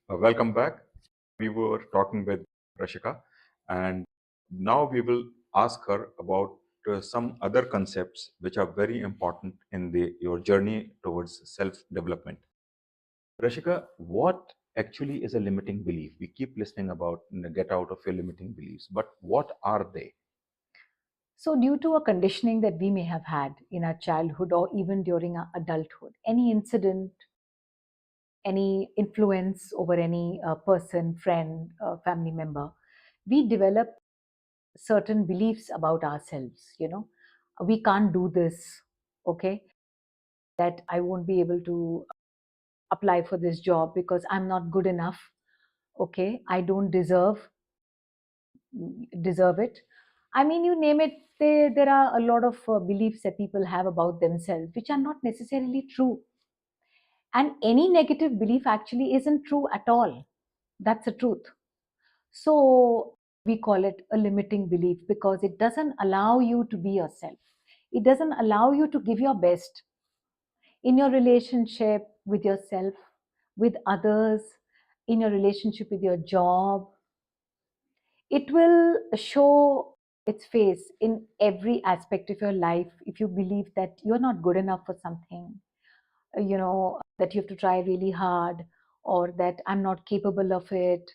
Welcome back. We were talking with Rashika, and now we will ask her about some other concepts which are very important in your journey towards self development. Rashika, what actually is a limiting belief? We keep listening about get out of your limiting beliefs, but what are they? So, due to a conditioning that we may have had in our childhood or even during our adulthood, any incident, any influence over any person, friend, family member, we develop certain beliefs about ourselves. We can't do this, okay? That I won't be able to apply for this job because I'm not good enough, okay? I don't deserve it. I mean, you name it, there are a lot of beliefs that people have about themselves, which are not necessarily true. And any negative belief actually isn't true at all. That's the truth. So we call it a limiting belief because it doesn't allow you to be yourself. It doesn't allow you to give your best in your relationship with yourself, with others, in your relationship with your job. It will show its face in every aspect of your life if you believe that you're not good enough for something, that you have to try really hard, or that I'm not capable of it,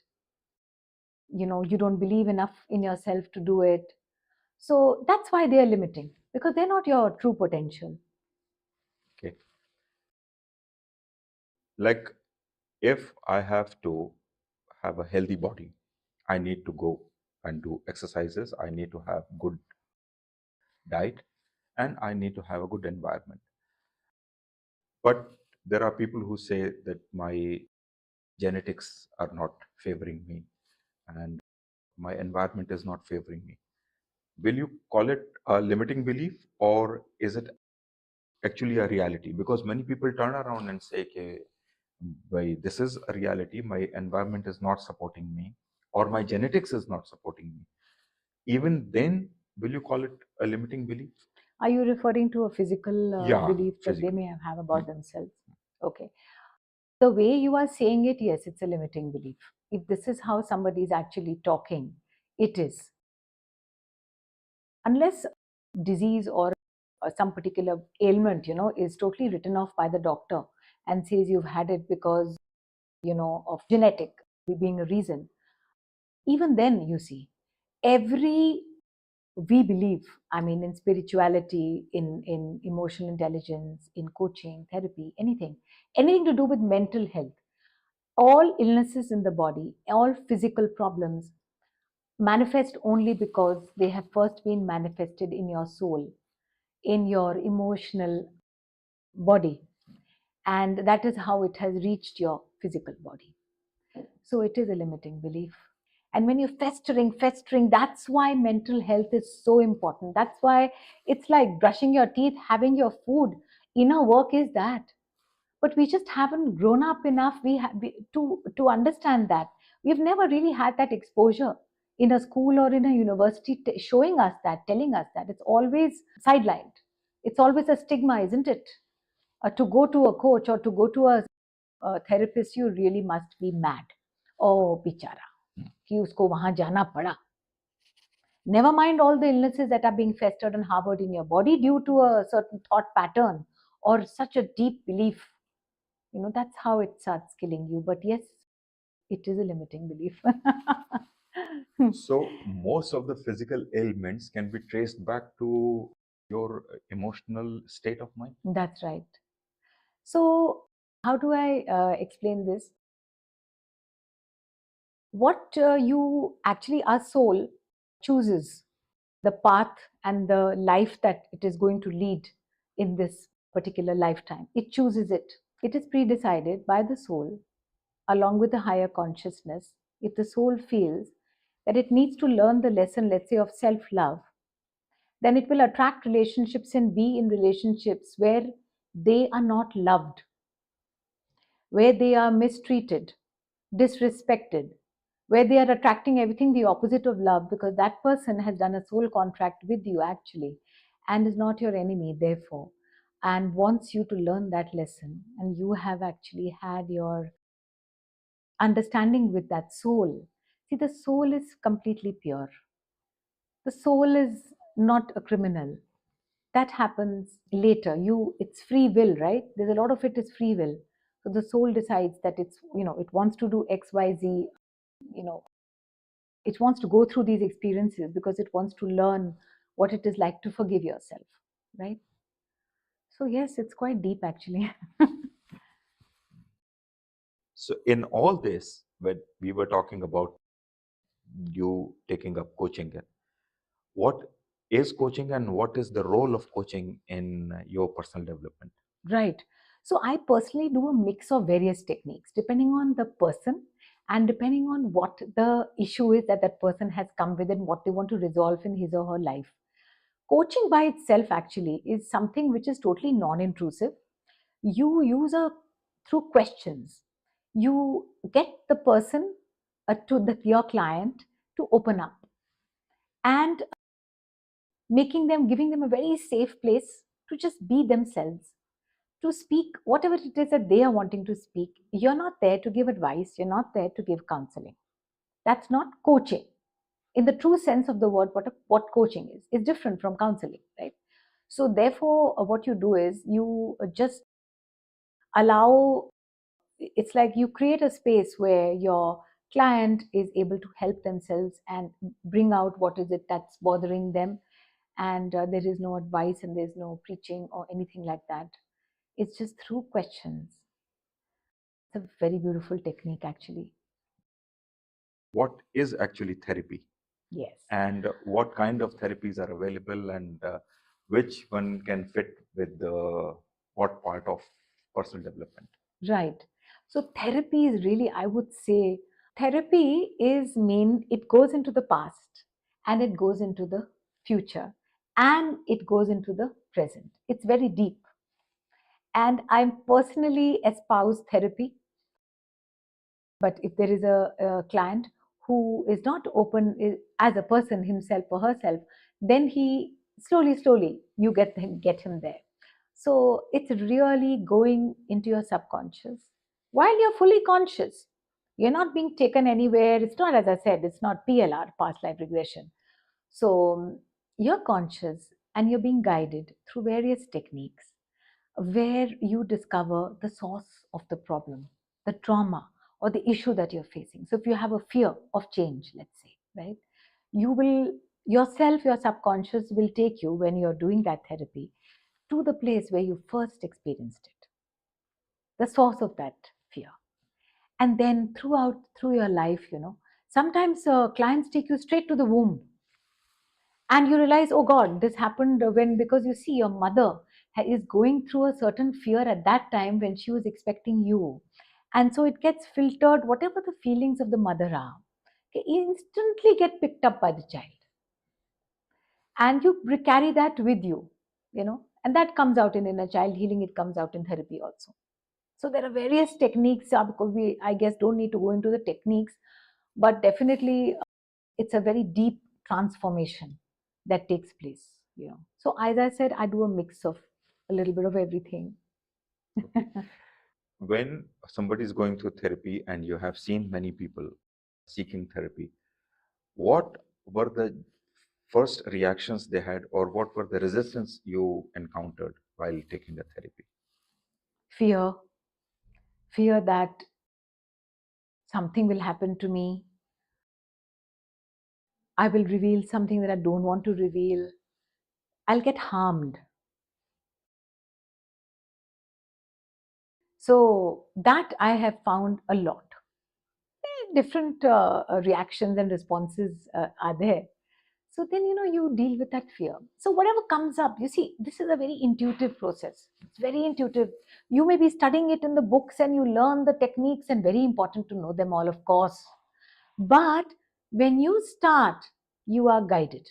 you don't believe enough in yourself to do it. So that's why they are limiting, because they're not your true potential. Okay, like if I have to have a healthy body, I need to go and do exercises, I need to have good diet, and I need to have a good environment. But there are people who say that my genetics are not favoring me and my environment is not favoring me. Will you call it a limiting belief, or is it actually a reality? Because many people turn around and say, okay, this is a reality, my environment is not supporting me, or my genetics is not supporting me. Even then, will you call it a limiting belief? Are you referring to a physical Yeah, belief that they physical. may have Hmm. about themselves? Okay. The way you are saying it, yes, it's a limiting belief. If this is how somebody is actually talking, it is. Unless disease or some particular ailment, is totally written off by the doctor and says you've had it because, of genetic being a reason. Even then, you see, every we believe, I mean, in spirituality, in emotional intelligence, in coaching, therapy, anything to do with mental health, all illnesses in the body, all physical problems manifest only because they have first been manifested in your soul, in your emotional body, and that is how it has reached your physical body. So it is a limiting belief. And when you're festering, that's why mental health is so important. That's why it's like brushing your teeth, having your food. Inner work is that. But we just haven't grown up enough to understand that. We've never really had that exposure in a school or in a university showing us that, telling us that. It's always sidelined. It's always a stigma, isn't it? To go to a coach or to go to a therapist, you really must be mad. Oh, bichara, कि उसको वहां जाना पड़ा. Never mind all the illnesses that are being festered and harbored in your body due to a certain thought pattern or such a deep belief. That's how it starts killing you. But yes, it is a limiting belief. So most of the physical ailments can be traced back to your emotional state of mind. That's right. So, how do I explain this? What you actually, our soul chooses the path and the life that it is going to lead in this particular lifetime. It chooses it. It is predecided by the soul along with the higher consciousness. If the soul feels that it needs to learn the lesson, let's say, of self love, then it will attract relationships and be in relationships where they are not loved, where they are mistreated, disrespected, where they are attracting everything the opposite of love because that person has done a soul contract with you actually and is not your enemy, therefore, and wants you to learn that lesson. And you have actually had your understanding with that soul. See, the soul is completely pure. The soul is not a criminal. That happens later. It's free will, right? There's a lot of it is free will. So the soul decides that it wants to do XYZ, you know, it wants to go through these experiences because it wants to learn what it is like to forgive yourself, right? So yes, it's quite deep actually. So, in all this, when we were talking about you taking up coaching, what is coaching and what is the role of coaching in your personal development? Right. So I personally do a mix of various techniques depending on the person and depending on what the issue is that that person has come with and what they want to resolve in his or her life. Coaching by itself actually is something which is totally non-intrusive. You use a through questions. You get the person your client to open up and giving them a very safe place to just be themselves, to speak whatever it is that they are wanting to speak. You're not there to give advice, you're not there to give counseling. That's not coaching. In the true sense of the word, what coaching is different from counseling, right? So, therefore, what you do is you just allow, it's like you create a space where your client is able to help themselves and bring out what is it that's bothering them. And there is no advice and there's no preaching or anything like that. It's just through questions. It's a very beautiful technique, actually. What is actually therapy, Yes. and what kind of therapies are available, and which one can fit with the what part of personal development? Right. So therapy is really, I would say, therapy is it goes into the past and it goes into the future and it goes into the present. It's very deep. And I personally espouse therapy. But if there is a client who is not open as a person himself or herself, then he slowly you get him there. So it's really going into your subconscious while you're fully conscious. You're not being taken anywhere. It's not, as I said, it's not PLR, past life regression. So you're conscious and you're being guided through various techniques where you discover the source of the problem, the trauma, or the issue that you're facing. So, if you have a fear of change, let's say, right, you will your subconscious will take you when you're doing that therapy to the place where you first experienced it, the source of that fear. And then through your life, sometimes clients take you straight to the womb and you realize, oh God, this happened when, because you see your mother is going through a certain fear at that time when she was expecting you, and so it gets filtered. Whatever the feelings of the mother are, okay, instantly get picked up by the child, and you carry that with you, and that comes out in inner child healing. It comes out in therapy also. So there are various techniques, because we, I guess, don't need to go into the techniques, but definitely it's a very deep transformation that takes place. So as I said, I do a mix of a little bit of everything. When somebody is going through therapy and you have seen many people seeking therapy, what were the first reactions they had, or what were the resistance you encountered while taking the therapy? Fear, fear that something will happen to me. I will reveal something that I don't want to reveal. I'll get harmed. So that I have found a lot. Different reactions and responses are there. So then, you deal with that fear. So whatever comes up, you see, this is a very intuitive process. It's very intuitive. You may be studying it in the books and you learn the techniques, and very important to know them all, of course. But when you start, you are guided.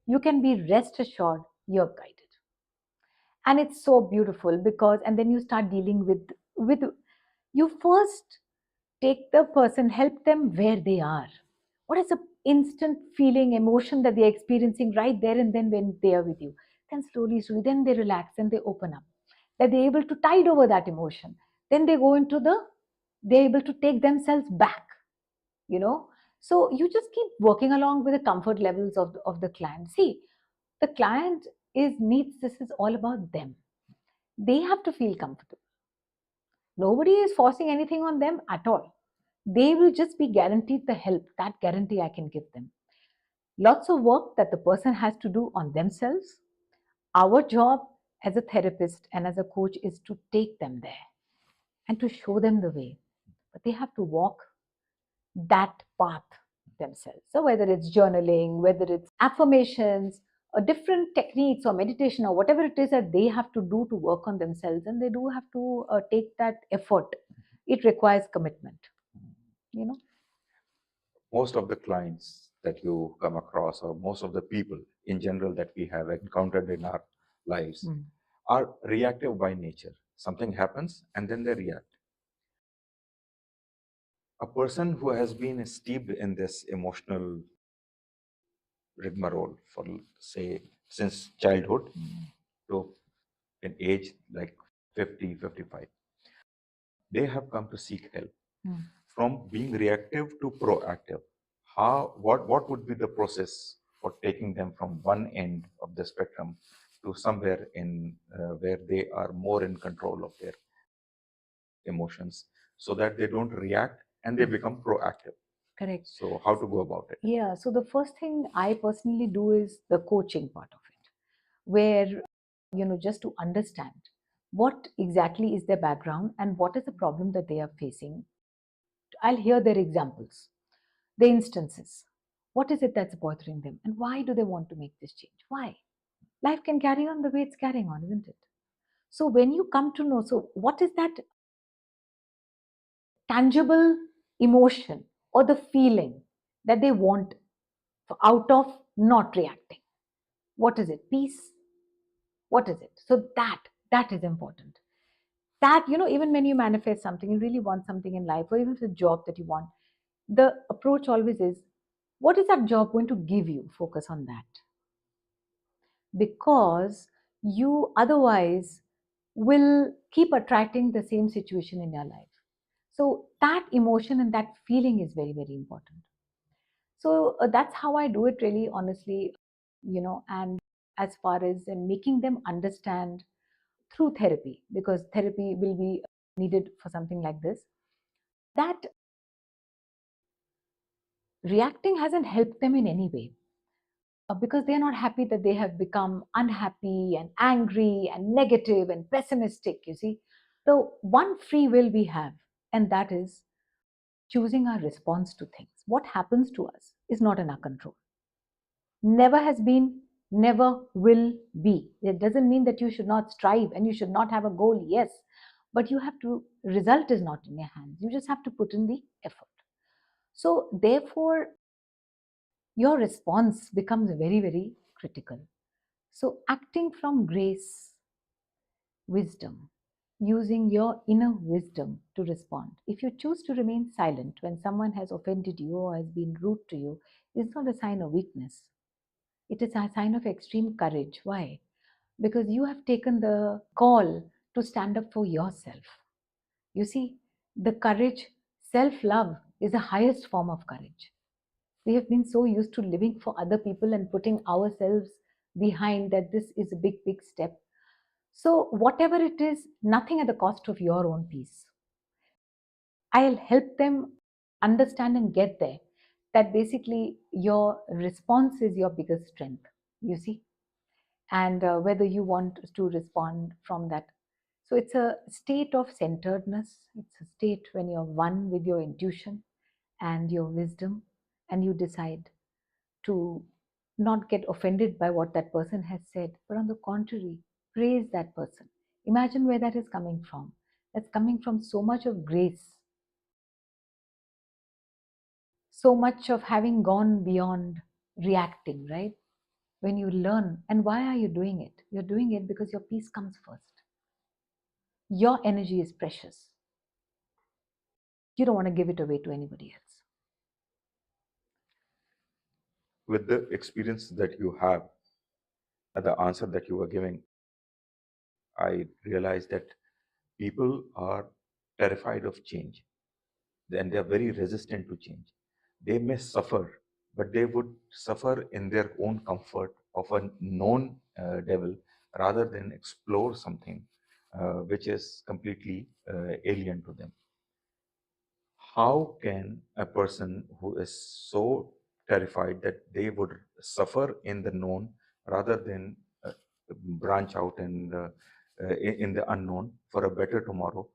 You can be rest assured you're guided. And it's so beautiful because, and then you start dealing with you first take the person, help them where they are. What is the instant feeling, emotion that they're experiencing right there and then when they are with you? Then slowly, then they relax and they open up. That they're able to tide over that emotion. Then they go into the they're able to take themselves back, you know. So you just keep working along with the comfort levels of the client. See, the client is needs, this is all about them. They have to feel comfortable. Nobody is forcing anything on them at all. They will just be guaranteed the help. That guarantee I can give them. Lots of work that the person has to do on themselves. Our job as a therapist and as a coach is to take them there and to show them the way. But they have to walk that path themselves. So whether it's journaling, whether it's affirmations, or different techniques or meditation or whatever it is that they have to do to work on themselves, and they do have to take that effort. It requires commitment, you know. Most of the clients that you come across, or most of the people in general that we have encountered in our lives, are reactive by nature. Something happens and then they react. A person who has been steeped in this emotional rigmarole for, say, since childhood to an age like 50, 55, they have come to seek help. From being reactive to proactive, what would be the process for taking them from one end of the spectrum to somewhere in where they are more in control of their emotions, so that they don't react and they become proactive? Correct. So how to go about it? Yeah. So the first thing I personally do is the coaching part of it, where, just to understand what exactly is their background and what is the problem that they are facing. I'll hear their examples, the instances. What is it that's bothering them? And why do they want to make this change? Why? Life can carry on the way it's carrying on, isn't it? So when you come to know, so what is that tangible emotion or the feeling that they want out of not reacting? What is it? Peace? What is it? So that is important. That, even when you manifest something, you really want something in life, or even if it's a job that you want, the approach always is, what is that job going to give you? Focus on that. Because you otherwise will keep attracting the same situation in your life. So that emotion and that feeling is very, very important. So that's how I do it, really, honestly, and as far as making them understand through therapy, because therapy will be needed for something like this, that reacting hasn't helped them in any way, because they're not happy, that they have become unhappy and angry and negative and pessimistic, you see. The one free will we have, and that is choosing our response to things. What happens to us is not in our control. Never has been, never will be. It doesn't mean that you should not strive and you should not have a goal, yes, but you have to, result is not in your hands. You just have to put in the effort. So therefore, your response becomes very, very critical. So acting from grace, wisdom, using your inner wisdom to respond. If you choose to remain silent when someone has offended you or has been rude to you, it's not a sign of weakness. It is a sign of extreme courage. Why? Because you have taken the call to stand up for yourself. You see, the courage, self love, is the highest form of courage. We have been so used to living for other people and putting ourselves behind that this is a big, big step. So, whatever it is, nothing at the cost of your own peace. I'll help them understand and get there that basically your response is your biggest strength, you see, and whether you want to respond from that. So it's a state of centeredness. It's a state when you're one with your intuition and your wisdom, and you decide to not get offended by what that person has said, but on the contrary, praise that person. Imagine where that is coming from. That's coming from so much of grace, so much of having gone beyond reacting, right? When you learn, and why are you doing it? You're doing it because your peace comes first. Your energy is precious. You don't want to give it away to anybody else. With the experience that you have and the answer that you were giving, I realized that people are terrified of change. then they are very resistant to change. They may suffer, but they would suffer in their own comfort of a known devil rather than explore something which is completely alien to them. How can a person who is so terrified that they would suffer in the known rather than branch out in the unknown for a better tomorrow?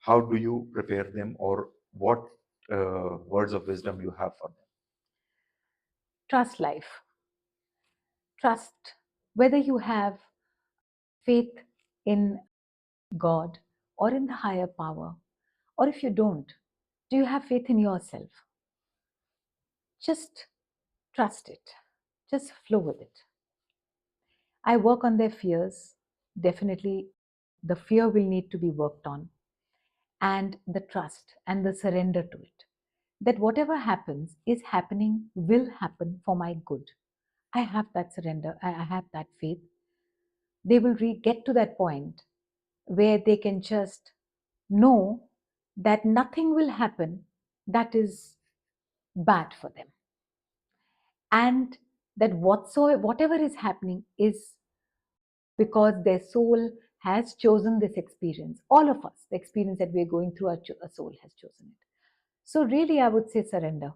How do you prepare them, or what words of wisdom you have for them? Trust life. Trust whether you have faith in God or in the higher power, or if you don't, do you have faith in yourself? Just trust it. Just flow with it. I work on their fears. Definitely, the fear will need to be worked on, and the trust and the surrender to it. That whatever happens is happening, will happen for my good. I have that surrender, I have that faith. They will get to that point where they can just know that nothing will happen that is bad for them, and that whatever is happening is because their soul has chosen this experience. All of us, the experience that we're going through, our soul has chosen it. So really, I would say surrender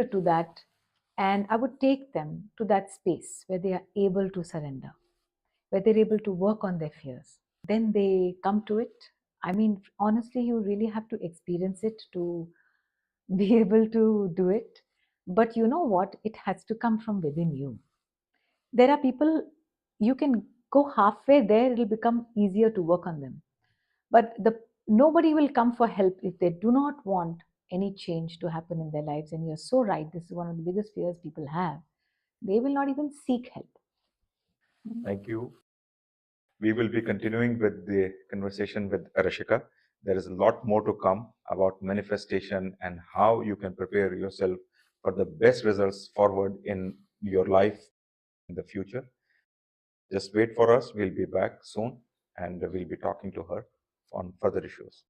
to that, and I would take them to that space where they are able to surrender, where they're able to work on their fears. Then they come to it. I mean, honestly, you really have to experience it to be able to do it. But you know what? It has to come from within you. There are people, you can go halfway there, it'll become easier to work on them. But nobody will come for help if they do not want any change to happen in their lives. And you're so right. This is one of the biggest fears people have. They will not even seek help. Thank you. We will be continuing with the conversation with Rashika. There is a lot more to come about manifestation and how you can prepare yourself for the best results forward in your life in the future. Just wait for us. We'll be back soon and we'll be talking to her on further issues.